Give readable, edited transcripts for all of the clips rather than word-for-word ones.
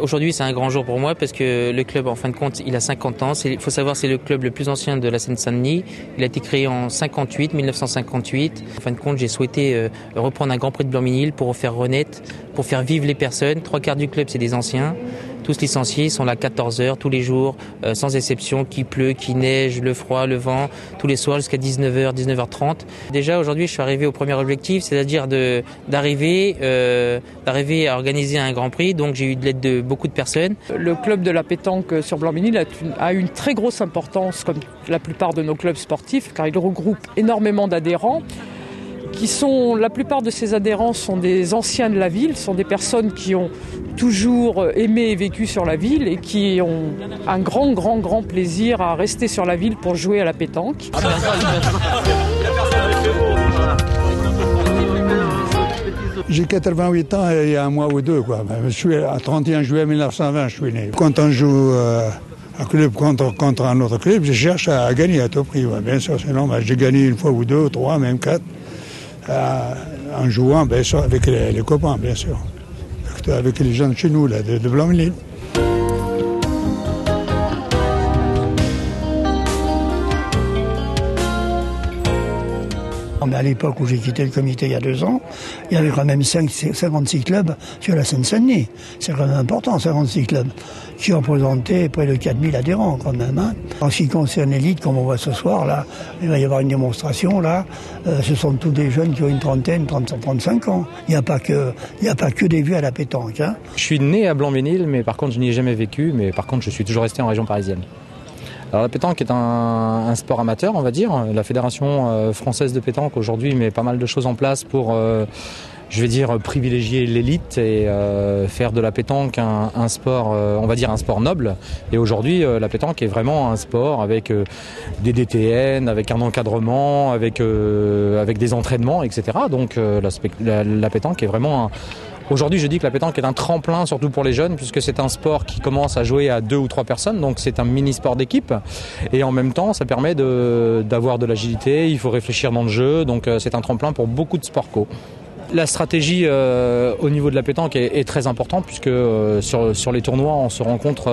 Aujourd'hui, c'est un grand jour pour moi parce que le club, en fin de compte, il a 50 ans. Il faut savoir, c'est le club le plus ancien de la Seine-Saint-Denis. Il a été créé en 1958. En fin de compte, j'ai souhaité reprendre un Grand Prix de Blanc-Ménil pour faire renaître, pour faire vivre les personnes. 3/4 du club, c'est des anciens. Tous licenciés, ils sont là 14 heures tous les jours, sans exception, qu'il pleut, qu'il neige, le froid, le vent, tous les soirs jusqu'à 19h, 19h30. Déjà aujourd'hui, je suis arrivé au premier objectif, c'est-à-dire d'arriver à organiser un Grand Prix. Donc j'ai eu de l'aide de beaucoup de personnes. Le club de la pétanque sur Blanc-Ménil a une très grosse importance, comme la plupart de nos clubs sportifs, car il regroupe énormément d'adhérents. La plupart de ces adhérents sont des anciens de la ville, sont des personnes qui ont toujours aimé et vécu sur la ville et qui ont un grand plaisir à rester sur la ville pour jouer à la pétanque. J'ai 88 ans et il y a un mois ou deux, quoi. Je suis à 31 juillet 1920, je suis né. Quand on joue un club contre un autre club, je cherche à gagner à tout prix. Ouais. Bien sûr, sinon j'ai gagné une fois ou deux, trois, même quatre. En jouant bien sûr, avec les copains, bien sûr. Avec les gens de chez nous, là, de Blanc-Ménil. À l'époque où j'ai quitté le comité il y a 2 ans, il y avait quand même 56 clubs sur la Seine-Saint-Denis. C'est quand même important, 56 clubs, qui représentait près de 4000 adhérents quand même. Hein. En ce qui concerne l'élite, comme on voit ce soir, là, il va y avoir une démonstration. Là, ce sont tous des jeunes qui ont une trentaine, 35 ans. Il n'y a pas que des vieux à la pétanque. Hein. Je suis né à Blanc-Ménil, mais par contre je n'y ai jamais vécu. Mais par contre je suis toujours resté en région parisienne. Alors la pétanque est un sport amateur, on va dire. La Fédération française de pétanque aujourd'hui met pas mal de choses en place pour, je vais dire, privilégier l'élite et faire de la pétanque un sport, on va dire un sport noble. Et aujourd'hui, la pétanque est vraiment un sport avec des DTN, avec un encadrement, avec des entraînements, etc. Donc la pétanque est vraiment Aujourd'hui, je dis que la pétanque est un tremplin, surtout pour les jeunes, puisque c'est un sport qui commence à jouer à 2 ou 3 personnes, donc c'est un mini-sport d'équipe. Et en même temps, ça permet d'avoir de l'agilité, il faut réfléchir dans le jeu, donc c'est un tremplin pour beaucoup de sports co. La stratégie au niveau de la pétanque est très importante puisque sur les tournois on se rencontre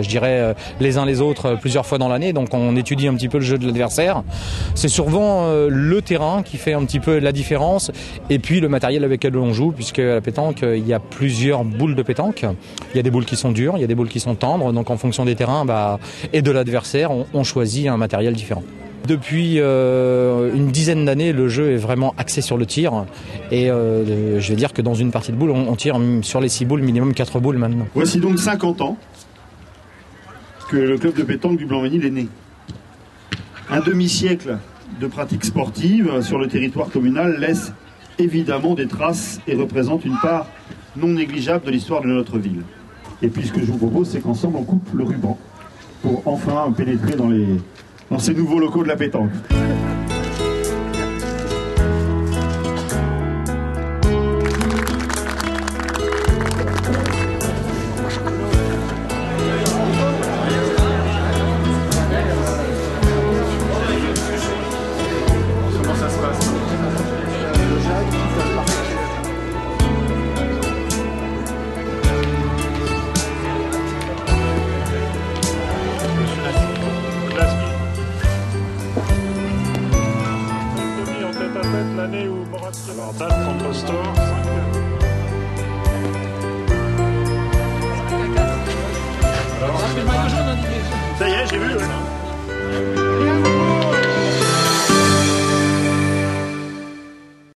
je dirais les uns les autres plusieurs fois dans l'année, donc on étudie un petit peu le jeu de l'adversaire. C'est souvent le terrain qui fait un petit peu la différence et puis le matériel avec lequel on joue, puisque à la pétanque il y a plusieurs boules de pétanque. Il y a des boules qui sont dures, il y a des boules qui sont tendres, donc en fonction des terrains et de l'adversaire on choisit un matériel différent. Depuis une dizaine d'années, le jeu est vraiment axé sur le tir. Et je vais dire que dans une partie de boules, on tire sur les 6 boules, minimum 4 boules maintenant. Voici donc 50 ans que le club de pétanque du Blanc-Ménil est né. Un demi-siècle de pratiques sportives sur le territoire communal laisse évidemment des traces et représente une part non négligeable de l'histoire de notre ville. Et puis ce que je vous propose, c'est qu'ensemble on coupe le ruban pour enfin pénétrer dans ces nouveaux locaux de la pétanque. Comment ça se passe? L'année où Morat contre Store, 5-4. Ça y est, j'ai vu. Ouais.